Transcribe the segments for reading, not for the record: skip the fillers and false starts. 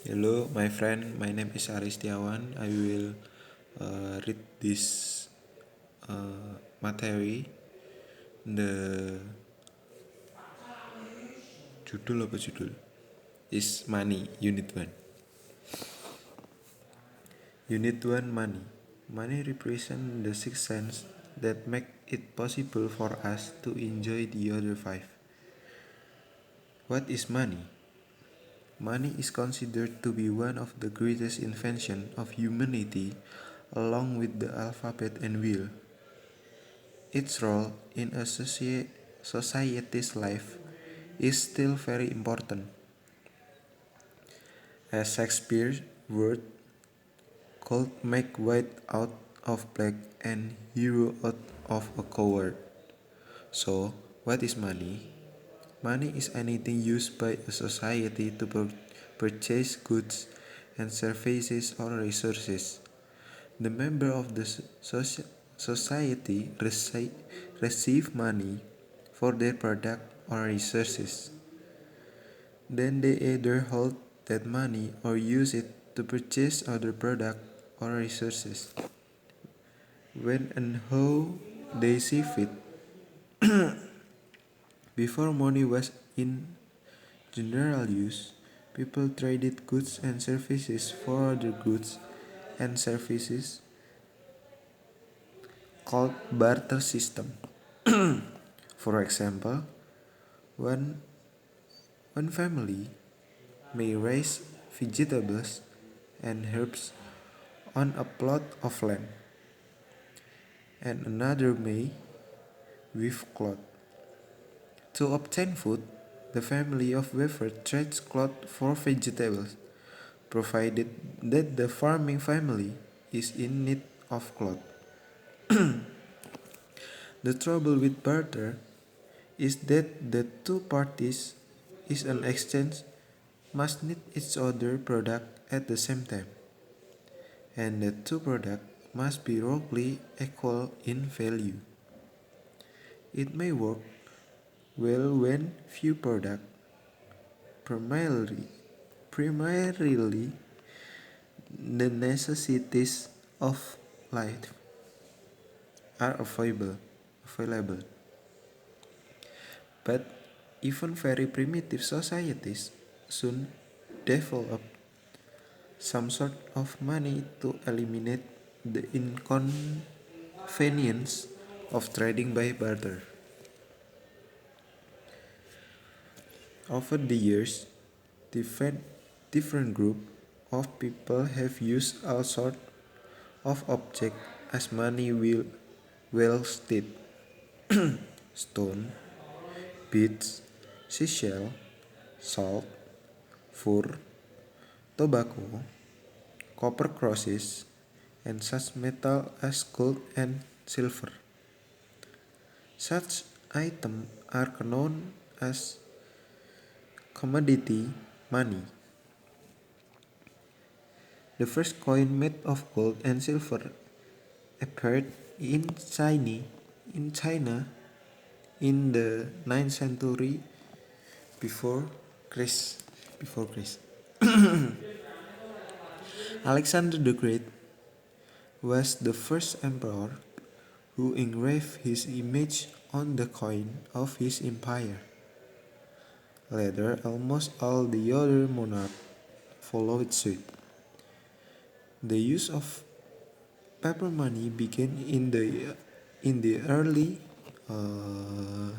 Hello, my friend. My name is Ari Setiawan. I will read this materi. The judul is money. Unit 1. Unit 1 money. Money represents the six sense that make it possible for us to enjoy the other five. What is money? Money is considered to be one of the greatest inventions of humanity, along with the alphabet and wheel. Its role in a society's life is still very important. As Shakespeare's word could make white out of black and hero out of a coward. So, what is money? Money is anything used by a society to purchase goods and services or resources. The member of the society receive money for their product or resources. Then they either hold that money or use it to purchase other product or resources. When and how they see fit. Before money was in general use, people traded goods and services for other goods and services called barter system. For example, one, one family may raise vegetables and herbs on a plot of land, and another may weave cloth. To obtain food, the family of weaver trades cloth for vegetables, provided that the farming family is in need of cloth. The trouble with barter is that the two parties is an exchange must need each other product at the same time, and the two products must be roughly equal in value. It may work well when few products, primarily the necessities of life, are available. But even very primitive societies soon develop some sort of money to eliminate the inconvenience of trading by barter. Over the years, different, different group of people have used all sorts of objects as money will well state. Stone, beads, seashell, salt, fur, tobacco, copper crosses, and such metal as gold and silver. Such items are known as commodity money. The first coin made of gold and silver appeared in China in the 9th century before Christ. Before Christ. Alexander the Great was the first emperor who engraved his image on the coin of his empire. Later, almost all the other monarchs followed suit. The use of paper money began in the early uh,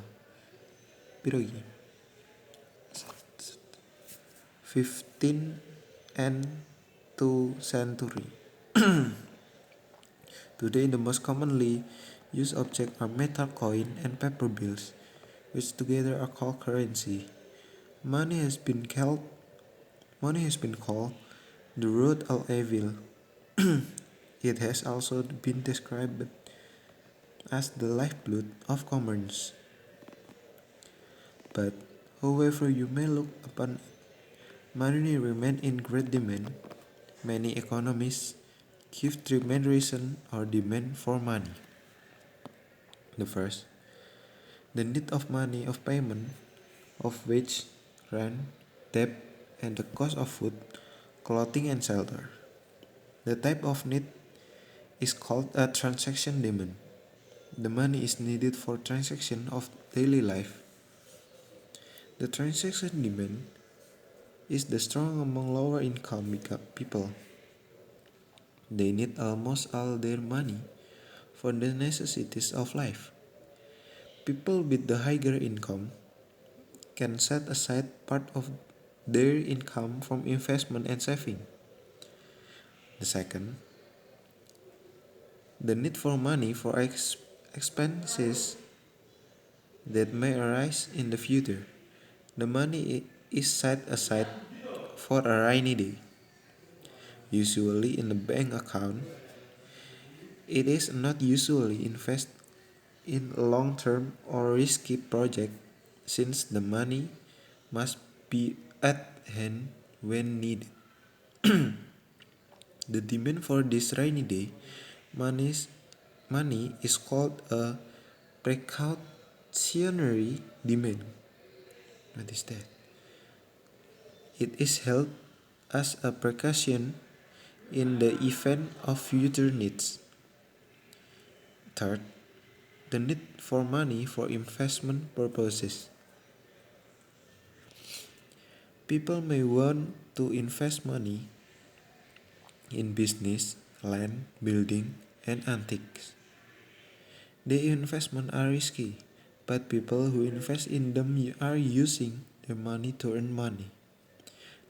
15th and 2nd century. Today, the most commonly used objects are metal coin and paper bills, which together are called currency. Money has been called Money has been called the root of evil. It has also been described as the lifeblood of commerce. But however you may look upon it, money remains in great demand. Many economists give three main reasons or demand for money. The first, the need of money of payment of wage, rent, debt, and the cost of food clothing and shelter. The type of need is called a transaction demand. The money is needed for transaction of daily life. The transaction demand is the strong among lower income people. They need almost all their money for the necessities of life. People with the higher income can set aside part of their income from investment and saving. The second, the need for money for expenses that may arise in the future. The money is set aside for a rainy day, usually in a bank account. It is not usually invested in a long-term or risky project since the money must be at hand when needed. The demand for this rainy day money is called a precautionary demand. What is that? It is held as a precaution in the event of future needs. Third, the need for money for investment purposes. People may want to invest money in business, land, building, and antiques. The investments are risky, but people who invest in them are using their money to earn money.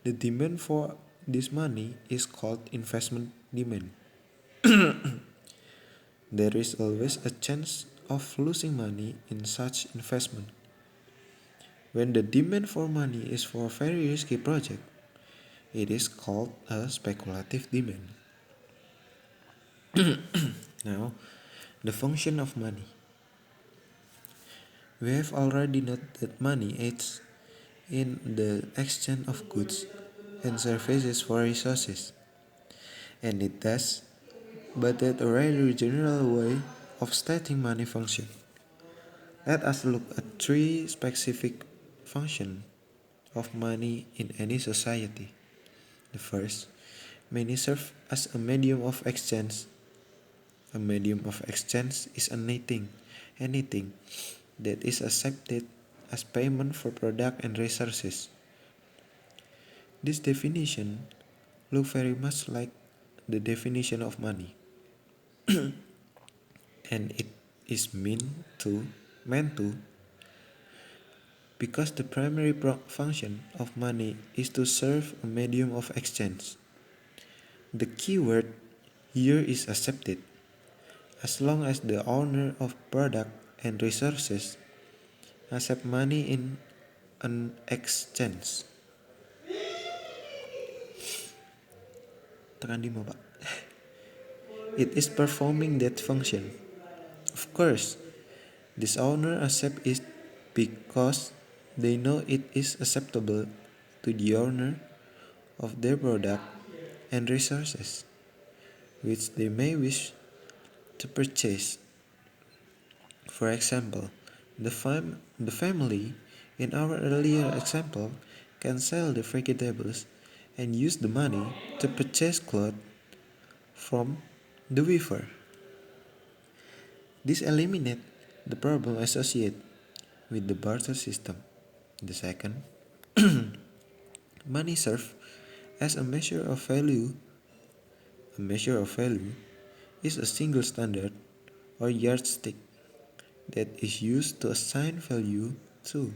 The demand for this money is called investment demand. There is always a chance of losing money in such investment. When the demand for money is for a very risky project, it is called a speculative demand. Now, the function of money. We have already noted that money aids in the exchange of goods and services for resources, and it does, but that a rather general way of stating money function. Let us look at three specific functions of money in any society. The first, money serves as a medium of exchange. A medium of exchange is anything that is accepted as payment for product and resources. This definition looks very much like the definition of money, and it is meant to because the primary function of money is to serve a medium of exchange. The key word here is accepted. As long as the owner of product and resources accept money in an exchange. Tekan 5, Pak. It is performing that function. Of course, this owner accept it because they know it is acceptable to the owner of their product and resources, which they may wish to purchase. For example, the family in our earlier example can sell the vegetables and use the money to purchase clothes from the weaver. This eliminates the problem associated with the barter system. The second, money serves as a measure of value. A measure of value is a single standard or yardstick that is used to assign value to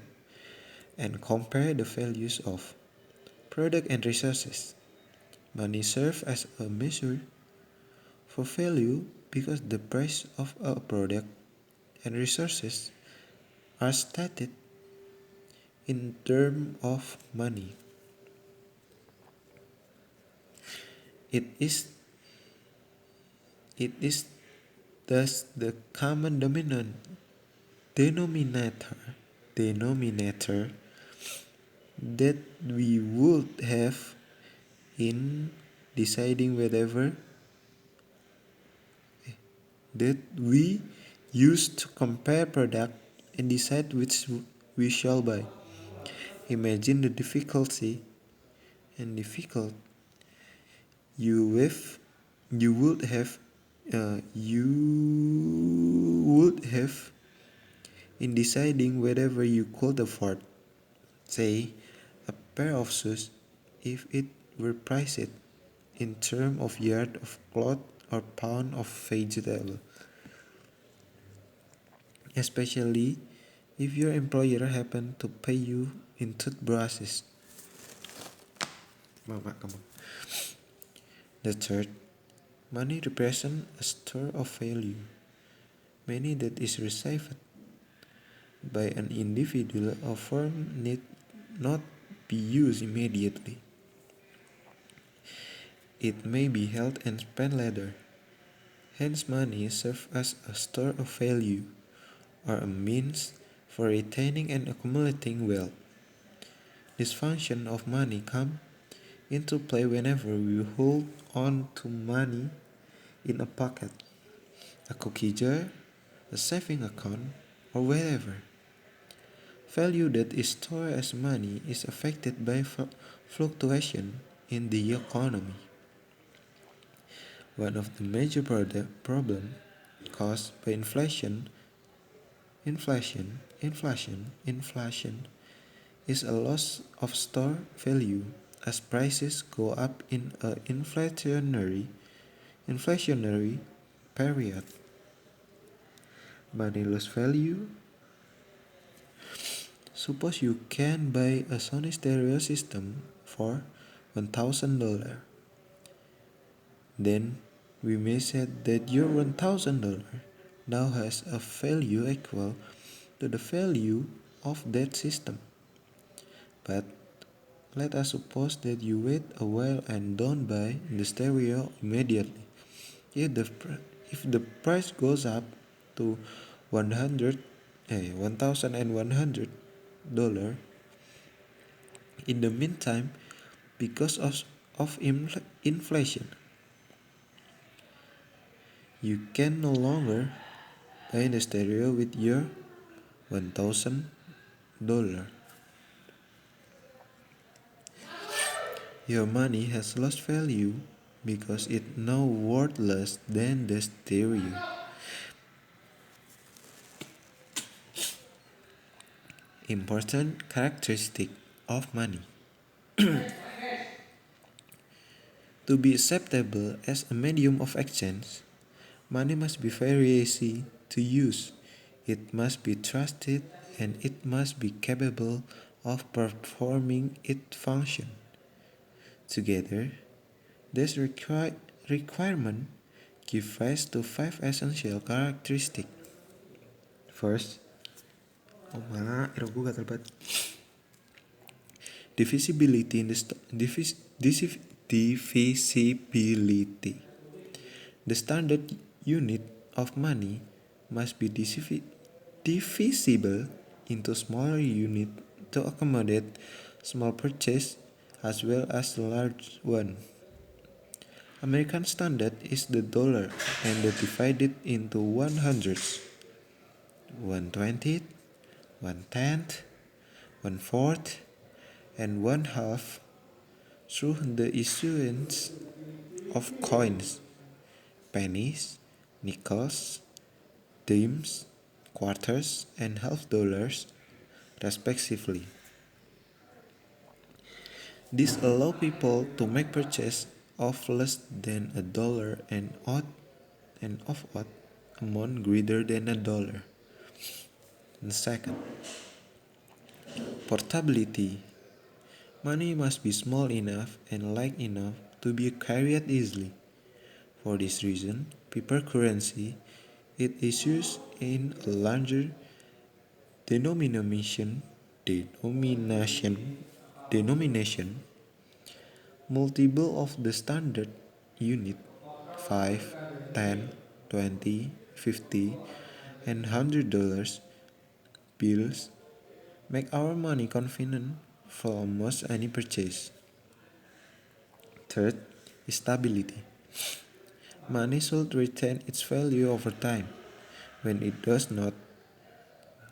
and compare the values of product and resources. Money serves as a measure for value because the price of a product and resources are stated in terms of money. It is it is thus the common denominator that we would have in deciding whatever that we use to compare product and decide which we shall buy. Imagine the difficult you have you would have you would have in deciding whether you could afford, say, a pair of shoes if it were priced in terms of yard of cloth or pound of vegetable, especially if your employer happen to pay you in toothbrushes. Mama, come on. The third, money represents a store of value, money that is received by an individual or firm need not be used immediately. It may be held and spent later. Hence money serves as a store of value or a means for retaining and accumulating wealth. This function of money comes into play whenever we hold on to money in a pocket, a cookie jar, a saving account, or wherever. Value that is stored as money is affected by fluctuation in the economy. One of the major problems caused by inflation is a loss of store value as prices go up in an inflationary period. Money lose value. Suppose you can buy a Sony stereo system for $1,000. Then we may say that your $1,000 now has a value equal to the value of that system. But let us suppose that you wait a while and don't buy the stereo immediately. If the price goes up to 1,100 in the meantime, because of inflation, you can no longer buy the stereo with your $1,000. Your money has lost value because it now worth less than the stereo. Important characteristic of money. To be acceptable as a medium of exchange, money must be very easy to use. It must be trusted and it must be capable of performing its function. Together, these requirements give rise to five essential characteristics. First, divisibility in the divisibility. The standard unit of money must be divisible into smaller units to accommodate small purchase as well as large one. American standard is the dollar and divided into 100s, 1/20, 1/10, 1/4, and 1/2 through the issuance of coins, pennies, nickels, dimes, quarters, and half dollars, respectively. This allows people to make purchases of less than $1 and of odd amount greater than $1. And second, portability. Money must be small enough and light enough to be carried easily. For this reason, paper currency is issued in a larger denomination, multiple of the standard unit 5, 10, 20, 50, and $100 bills make our money convenient for almost any purchase. Third is stability. Money should retain its value over time. When it does not,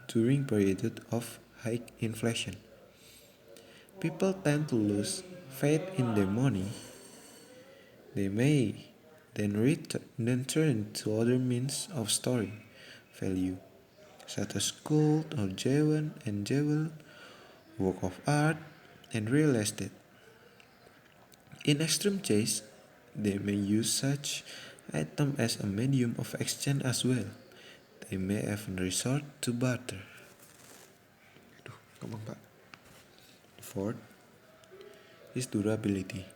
during periods of high inflation, people tend to lose faith in their money. They may then turn to other means of storing value, such as gold or jewel, work of art, and real estate. In extreme case, they may use such item as a medium of exchange as well. They may even resort to barter. Aduh, ngomong Pak. Fourth is durability.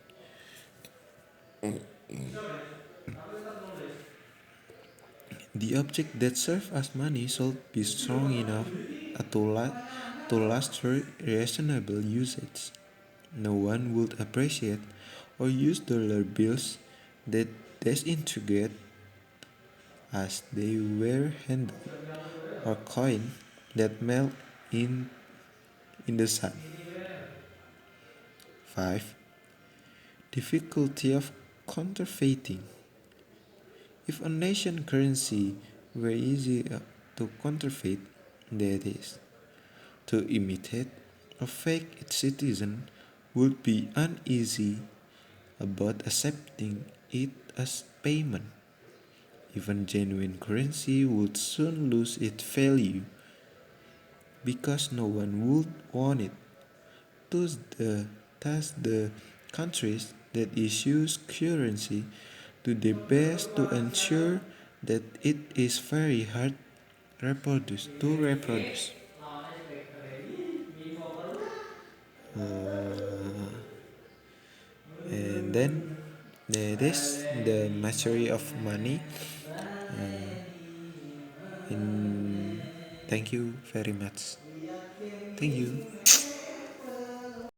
The object that serves as money should be strong enough to last through reasonable usage. No one would appreciate or use dollar bills that disintegrate as they were handled, or coins that melt in the sun. 5. Difficulty of counterfeiting. If a nation currency were easy to counterfeit, that is, to imitate or fake its citizen would be uneasy about accepting it as payment. Even genuine currency would soon lose its value because no one would want it. Thus the countries that issues currency do their best to ensure that it is very hard to reproduce. And then there is the mastery of money. In Thank you very much. Thank you.